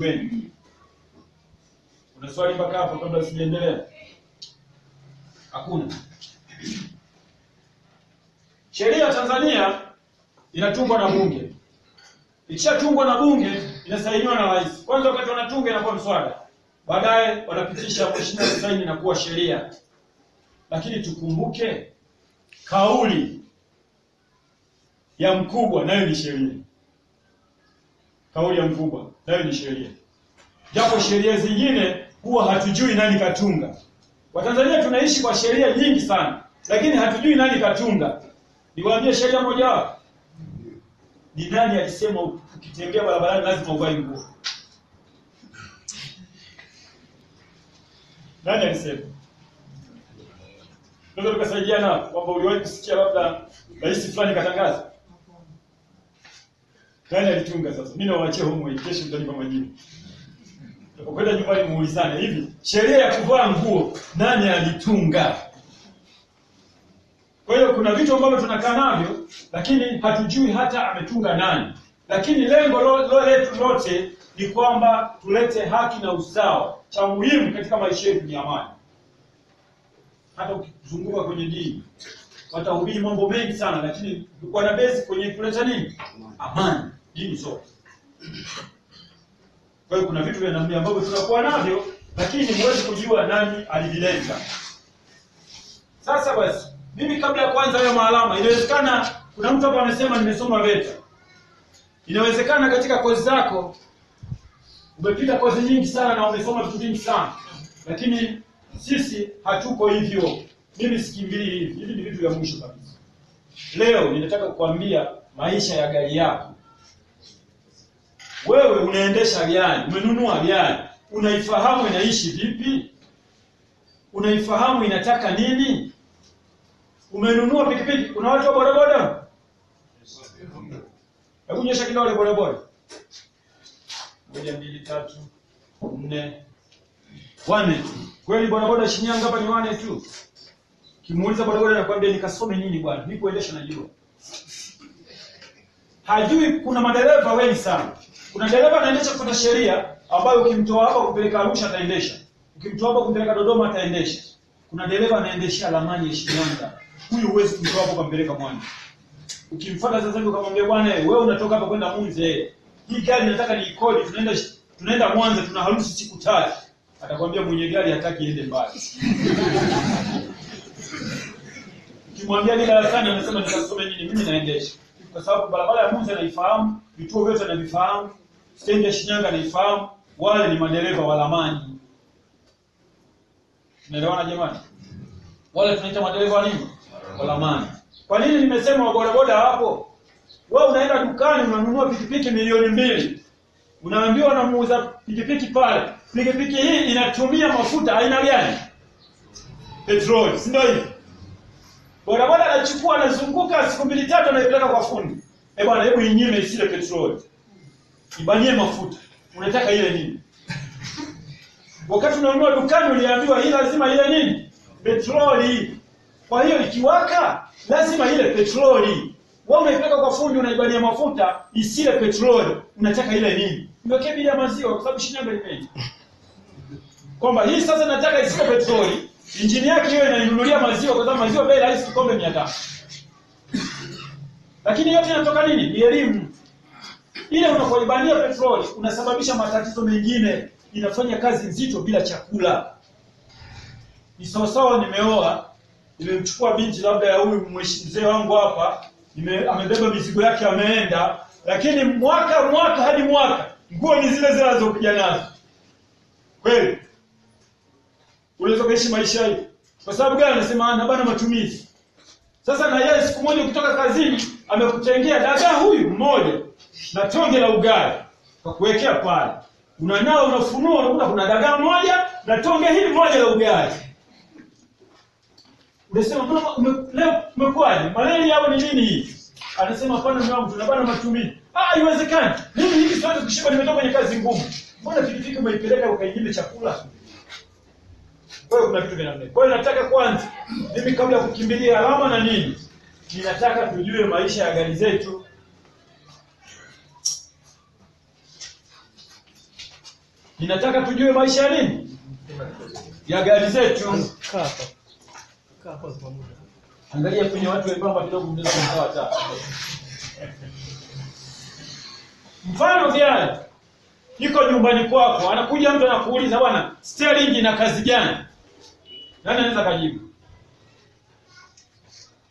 wengi. Kuna swali mpaka hapo kabla sijaendelea? Hakuna. Sheria ya Tanzania inatungwa na bunge. Ikishatungwa na bunge inasainiwa na rais. Kwanza wakati wanatunga inakuwa mswada. Baadaye wanapitisha mheshimiwa saini na kuwa sheria. Lakini tukumbuke kauli ya mkubwa nayo ni sheria. Kauli ya mkubwa nayo ni sheria. Japo sheria zingine huwa hatujui nani katunga. Watanzania tunaishi kwa sheria nyingi sana, lakini hatujui nani katunga. Niwaambie sheria moja wapo. Ni nani alisema ukitembea barabarani lazima uvae nguo? Nani alisema? Ndio tukasaidiana kwamba uliwahi kusikia labda rais fulani katangaza. Nani alitunga sasa? Mimi nawaachia homework, kesho mtanipa majibu. Unapokwenda nyumbani muulizane hivi, sheria ya kuvaa nguo nani alitunga? Kwa hiyo kuna vitu ambavyo tunakaa navyo lakini hatujui hata ametunga nani. Lakini lengo letu lote ni kwamba tulete haki na usawa. Cha muhimu katika maisha yetu ni amani. Hata ukizunguka kwenye dini watahubiri mambo mengi sana, lakini wana base kwenye kuleta nini? Amani. Dini zote. Kwa hiyo kuna vitu vya namna ambavyo tunakuwa navyo lakini huwezi kujua nani alivileta. Sasa basi, mimi kabla ya kwanza hayo maalama, inawezekana kuna mtu hapa amesema nimesoma VETA. Inawezekana katika kozi zako umepita kozi nyingi sana na umesoma vitu vingi sana. Lakini sisi hatuko hivyo. Mimi sikimbilii hivi. Hivi ni vitu vya mwisho kabisa. Leo ninataka kukuambia maisha ya gari yako. Wewe unaendesha gari, umenunua gari. Unaifahamu inaishi vipi? Unaifahamu inataka nini? Umenunua pikipiki, kuna watu wa bodaboda? Hebu nyosha kidole bodaboda. 1 2 3 4 1. Kweli bodaboda Shinyanga hapa ni 1 tu. Kimuuliza bodaboda anakuambia nikasome nini bwana? Mimi kuendesha najua. Hajui kuna madereva wengi sana. Kuna dereva anaendesha kwa sheria ambayo ukimtoa hapa kupeleka Arusha ataendesha. Ukimtoa hapa kumpeleka Dodoma ataendesha. Kuna dereva anaendesha Lamani ya Shinyanga. Huyu huwezi kumtoa hapo kumpeleka Mwanza. Ukimfuata sasa hivi ukamwambia bwana wewe unatoka hapa kwenda Munze. Hii gari nataka niikodi, tunaenda Mwanza, tuna harusi siku 3. Atakwambia mwenye gari hataki iende mbali. Ukimwambia ni darasani anasema nikasome nini? Mimi naendesha. Kwa sababu barabara ya Munze naifahamu, vituo vyote navifahamu, stendi ya Shinyanga naifahamu, wale ni madereva wa Lamani. Tunaelewana jamani? Wale tunaita madereva wa nini? Wa Lamani. Kwa nini nimesema wa bodaboda hapo? Wewe unaenda dukani unanunua pikipiki milioni 2. Unaambiwa na muuza pikipiki pale, pikipiki hii inatumia mafuta aina gani? Petroli, si ndio hivi? Bodaboda anachukua anazunguka siku 2 3 anaipeleka kwa fundi. Bwana hebu inyime isile petroli. Ibanie mafuta. Unataka ile nini? Wakati unanunua dukani uliambiwa hii lazima ile nini? Petroli. Kwa hiyo ikiwaka lazima ile petroli. Wewe unaipeleka kwa fundi unaibania mafuta isile petroli. Unataka ile nini? Niwekee bila maziwa kwa sababu Shinyanga imeje. Kwamba hii sasa nataka isile petroli, injini yake hiyo inainunulia maziwa kwa sababu maziwa bei rahisi kikombe 500. Lakini yote yanatoka nini? Ni elimu. Ile unapoibania petroli unasababisha matatizo mengine, inafanya kazi nzito bila chakula. Ni sawasawa nimeoa, nimemchukua binti labda ya huyu mzee wangu hapa, amebeba mizigo yake ameenda, lakini mwaka hadi mwaka nguo ni zile zile alizokuja nazo. Kweli? Unaweza kuishi maisha hivi. Kwa sababu gani? Anasema ana bana matumizi. Sasa na yeye siku moja ukitoka kazini amekutengea dagaa huyu mmoja na tonge la ugali kwa kuwekea pale. Unanao unafunua unakuta kuna dagaa moja na tonge hili moja la ugali. Unasema leo umekwaje? Malaria au ni nini hii? Anasema hapana mimi wangu tunabana matumizi. Haiwezekani. Mimi hivi siwezi kushiba, nimetoka kwenye kazi ngumu. Mbona pikipiki umeipeleka ukaijibe chakula? Kwa hiyo kuna vitu vya namna. Kwa hiyo nataka kwanza mimi kabla ya kukimbilia alama na nini, ninataka tujue maisha ya gari zetu. Ninataka tujue maisha ya nini? Ya gari zetu. Kaa kwa muda. Angalia kwenye watu wembamba kidogo mnaweza kumtoa taa. Mfano gari iko nyumbani kwako, anakuja mtu anakuuliza bwana, steering ina kazi gani? Nani anaweza kujibu?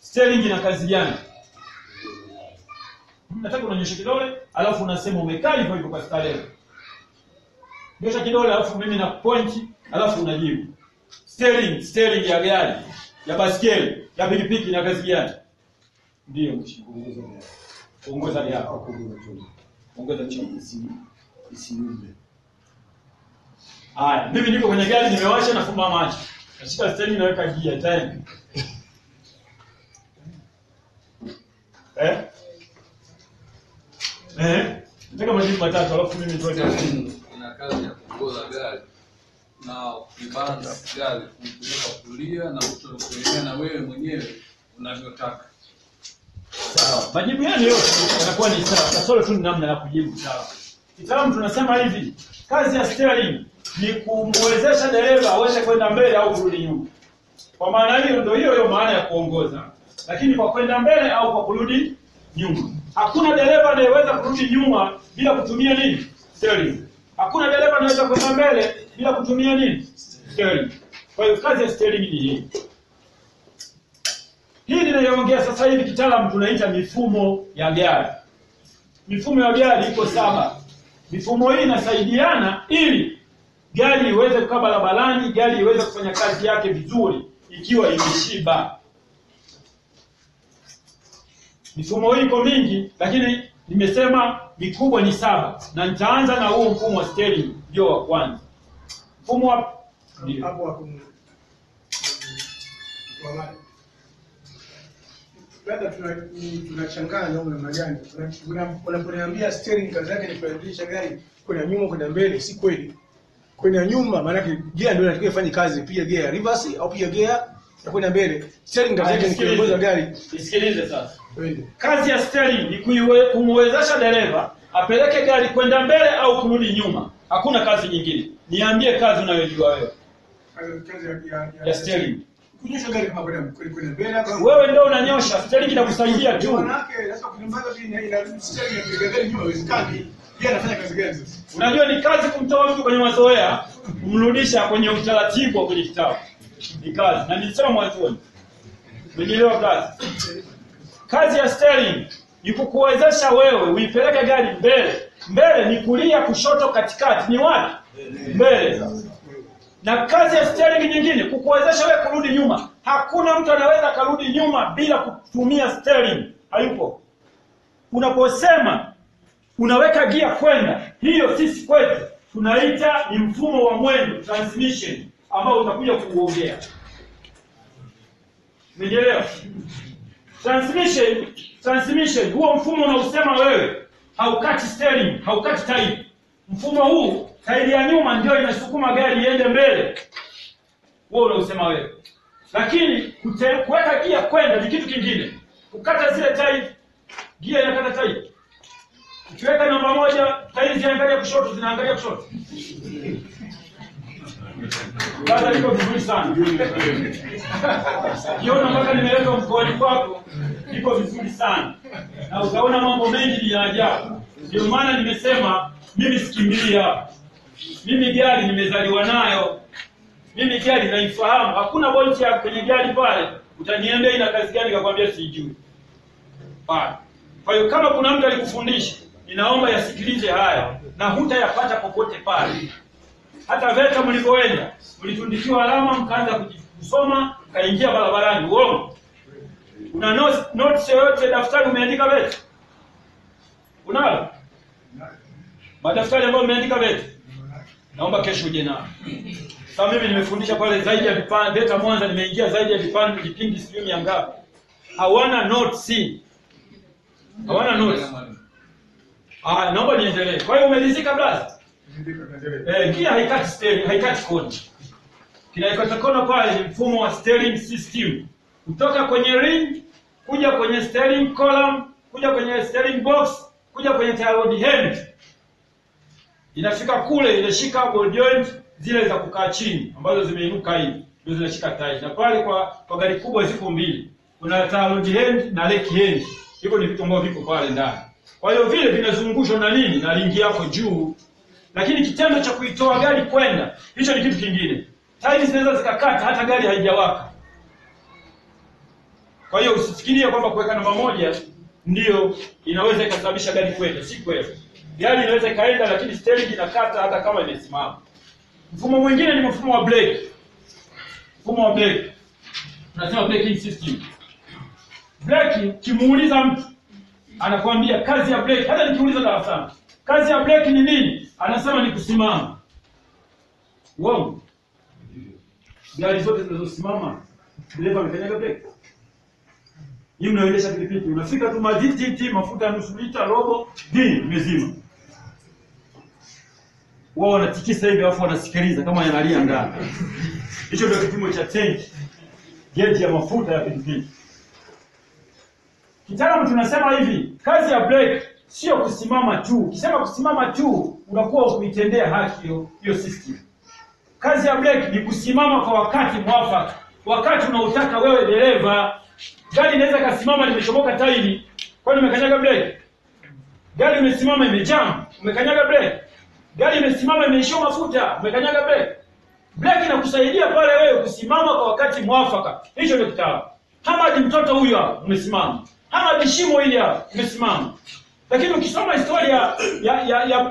Steering ina kazi gani? Nataka unanyosha kidole, alafu unasema umekaa hivyo hivyo kwa starehe. Nyosha kidole alafu mimi na point, alafu unajibu. Steering ya gari, ya baskeli, ya pikipiki ina kazi gani? Ndio mshukuru. Ongoza gari. Ongeza chini isiumbe. Haya, mimi niko kwenye gari nimewasha na fumba macho. Nashika steering naweka gia time. Nataka majibu matatu alafu mimi nitoe ina kazi ya kuongoza gari na kubanza gari kupeleka kulia na kutokuelekea na wewe mwenyewe unavyotaka. Sawa. Majibu yale yote yanakuwa ni sawa. Kasoro tu ni namna ya kujibu sawa. Kitaalamu tunasema hivi, kazi ya steering ni kumwezesha dereva aweze kwenda mbele au kurudi nyuma. Kwa maana hiyo ndio hiyo maana ya kuongoza. Lakini kwa kwenda mbele au kwa kurudi nyuma. Hakuna dereva anayeweza kurudi nyuma bila kutumia nini? Steering. Hakuna dereva anayeweza kwenda mbele bila kutumia nini? Steering. Kwa hiyo kazi ya steering ni hii. Hii ninayoongea sasa hivi kitaalamu tunaita mifumo ya gari. Mifumo ya gari iko 7. Mifumo hii inasaidiana ili gari iweze kukaa barabarani, gari iweze kufanya kazi yake vizuri ikiwa imeshiba. Mifumo hii iko mingi, lakini nimesema mikubwa ni 7 na nitaanza na huo mfumo wa steering ndio wa kwanza. Mfumo wa hapo labda tunachanganya na namna gani? Unaponiambia steering kazi yake ni kuendesha gari kwenda nyuma kwenda mbele, si kweli. Kwenda nyuma maana yake gear ndio inatakiwa ifanye kazi, pia gear ya reverse au pia gear ya kwenda mbele. Steering kazi yake ni kuongoza gari. Isikilize sasa. Kazi ya steering ni kumwezesha dereva apeleke gari kwenda mbele au kurudi nyuma. Hakuna kazi nyingine. Niambie kazi unayojua wewe. Kazi ya steering. Kunyosha gari kama kwenda mbele. Wewe ndio unanyosha, steering inakusaidia tu. Maana yake sasa ukimbaza ina steering ya gari nyuma haiwezekani. Yeye anafanya kazi gani sasa? Unajua ni kazi kumtoa mtu kwenye mazoea, kumrudisha kwenye utaratibu wa kwenye kitabu. Ni kazi. Na nilisema mwanzoni. Umeelewa kazi? Kazi ya steering ni kukuwezesha wewe uipeleke gari mbele. Mbele ni kulia, kushoto, katikati. Ni wapi? Mbele. Na kazi ya steering nyingine kukuwezesha wewe kurudi nyuma. Hakuna mtu anaweza kurudi nyuma bila kutumia steering. Hayupo. Unaposema unaweka gia kwenda, hiyo sisi kwetu tunaita ni mfumo wa mwendo, transmission, ambao utakuja kuongea. Umeelewa? Transmission, huo mfumo unausema wewe, haukati steering, haukati tairi. Mfumo huu, tairi ya nyuma ndio inasukuma gari iende mbele. Wewe unausema wewe. Lakini kuweka gia kwenda ni kitu kingine. Kukata zile tairi, gia inakata tairi. Ukiweka namba 1, tairi zinaangalia kushoto, zinaangalia kushoto. Kaza liko vizuri sana. Kiona mpaka nimeweka mkoani kwako, liko vizuri sana. Na utaona mambo mengi ya ajabu. Ndio maana nimesema mimi sikimbilia hapa. Mimi gari nimezaliwa nayo. Mimi gari naifahamu. Hakuna bonti ya kwenye gari pale. Utaniambia ina kazi gani kakwambia sijui. Pale. Kwa hiyo kama kuna mtu alikufundisha, ninaomba yasikilize haya na hutayapata popote pale. Hata VETA mlipoenda, mlitundikiwa alama mkaanza kusoma, kaingia barabarani. Uongo. Una notes yoyote daftari umeandika VETA? Unalo? Madaftari ambayo umeandika VETA? Naomba kesho uje nao. Sasa mimi nimefundisha pale zaidi ya vipande VETA Mwanza, nimeingia zaidi ya vipindi sijui ngapi. Hawana notes. Hawana notes. Naomba niendelee. Kwa hiyo umelizika basi? Kia haikati steering, haikati kona. Kinaikata kona pale ni mfumo wa steering system. Kutoka kwenye ring, kuja kwenye steering column, kuja kwenye steering box, kuja kwenye tire rod hand. inafika kule inashika ball joint zile za kukaa chini ambazo zimeinuka hivi, ndio zinashika tairi. Na pale kwa gari kubwa ziko mbili, kuna taload hand na leki hand. Hivyo ni vitu ambavyo viko pale ndani. Kwa hiyo vile vinazungushwa na nini? Na ringi yako juu. Lakini kitendo cha kuitoa gari kwenda, hicho ni kitu kingine. Tairi zinaweza zikakata hata gari haijawaka. Kwa hiyo usifikirie kwamba kuweka namba moja ndio inaweza ikasababisha gari kwenda, si kweli. Gari inaweza ikaenda lakini steering inakata hata kama imesimama. Mfumo mwingine ni mfumo wa brake. Mfumo wa brake. Tunasema braking system. Brake, kimuuliza mtu anakuambia kazi ya brake, hata nikiuliza darasani, kazi ya brake ni nini? Anasema ni kusimama. Wow. Gari zote zinazosimama, dereva amekanyaga brake. Yeye mnaendesha pikipiki, unafika tu majititi, mafuta nusu lita, robo, mezima. Wao wanatikisa hivi alafu wanasikiliza kama yanalia ndani. Hicho ndio kipimo cha tank, gauge ya mafuta ya pikipiki. Kitaalamu tunasema hivi, kazi ya brake sio kusimama tu. Ukisema kusimama tu, unakuwa ukuitendea haki hiyo system. Kazi ya brake ni kusimama kwa wakati mwafaka. Wakati unaotaka wewe dereva. Gari inaweza kasimama limechomoka tairi, kwani umekanyaga brake? Gari imesimama imejam, umekanyaga brake? Gari imesimama imeishiwa mafuta, umekanyaga brake? Brake inakusaidia pale wewe kusimama kwa wakati mwafaka. Hicho ndio kitaalamu. Hamad mtoto huyu hapa umesimama. Hamad shimo hili hapa umesimama. Lakini ukisoma historia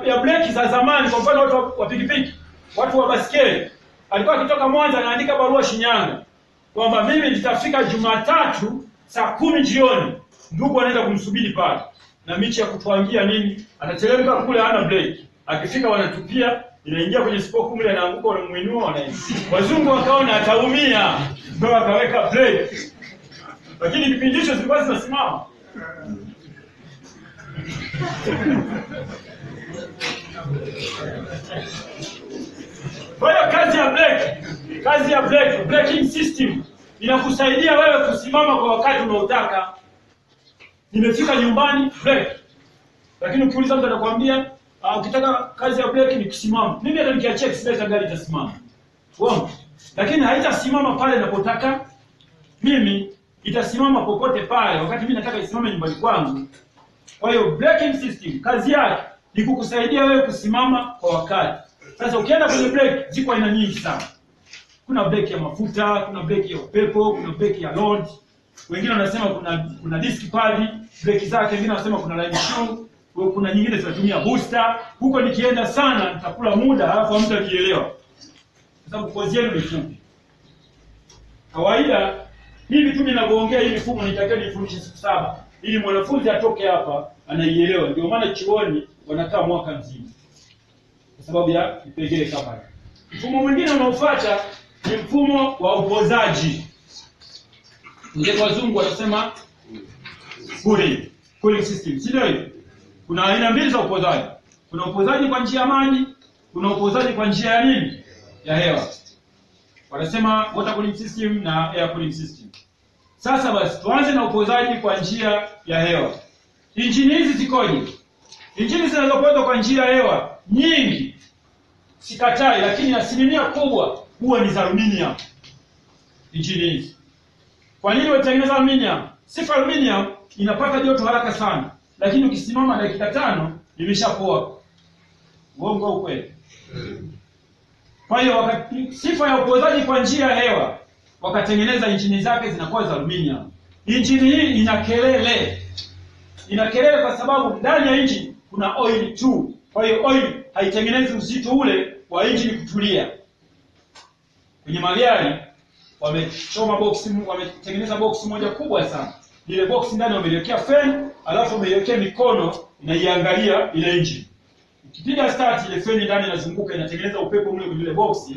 ya brake za zamani, kwa mfano watu wa pikipiki, watu wa basikeli, alikuwa akitoka Mwanza anaandika barua Shinyanga kwamba mimi nitafika Jumatatu saa 10 jioni. Ndugu anaenda kumsubiri pale na michi ya kutwangia nini, atateremka kule hana brake. Akifika wanatupia, inaingia kwenye spoku mle, anaanguka, wanamuinua, wanaenda. Wazungu wakaona ataumia, ndio akaweka brake. Lakini kipindi hicho zilikuwa zinasimama. Kwa hiyo kazi ya brake, braking system inakusaidia wewe kusimama kwa wakati unaotaka. Nimefika nyumbani, brake. Lakini ukiuliza mtu atakwambia, ukitaka kazi ya brake ni kusimama. Mimi hata nikiachia accelerator gari itasimama. Uongo. Lakini haitasimama pale ninapotaka mimi, itasimama popote pale wakati mimi nataka isimame nyumbani kwangu. Kwa hiyo braking system kazi yake ni kukusaidia wewe kusimama kwa wakati. Sasa ukienda kwenye brake ziko aina nyingi sana. Kuna brake ya mafuta, kuna brake ya upepo, kuna brake ya load. Wengine wanasema kuna disc pad, brake zake, wengine wanasema kuna line shoe, kuna nyingine zinatumia booster. Huko nikienda sana nitakula muda alafu mtu akielewa. Kwa sababu kozi yenu ni fupi. Kawaida hivi tu ninavyoongea hii mifumo nitakiwa nifundishe siku 7 ili mwanafunzi atoke hapa anaielewa. Ndio maana chuoni wanakaa mwaka mzima. Kwa sababu ya vipengele kama hivi. Mfumo mwingine unaofuata ni mfumo wa upozaji. Ndio wazungu wanasema cooling system. Sio? Kuna aina mbili za upozaji. Kuna upozaji kwa njia ya maji, kuna upozaji kwa njia ya nini? Ya hewa. Wanasema water cooling system na air cooling system. Sasa basi tuanze na upozaji kwa njia ya hewa. Injini hizi zikoje? Injini zinazopozwa kwa njia ya hewa nyingi, sikatai, lakini asilimia kubwa huwa ni za aluminium. Injini hizi. Kwa nini watengeneza aluminium? Sifa aluminium inapata joto haraka sana, lakini ukisimama dakika 5 imeshapoa. Uongo au kweli? Kwa hiyo wakati sifa ya upozaji kwa njia ya hewa, wakatengeneza injini zake zinakuwa za aluminium. Injini hii ina kelele. Ina kelele kwa sababu ndani ya injini kuna oil tu. Kwa hiyo oil haitengenezi uzito ule wa injini kutulia. Kwenye magari wamechoma box, wametengeneza box moja kubwa sana. Ile box ndani wameiwekea fan, alafu wameiwekea mikono inaiangalia ile injini. Ukipiga start ile fan ndani inazunguka, inatengeneza upepo mle kwenye ile box,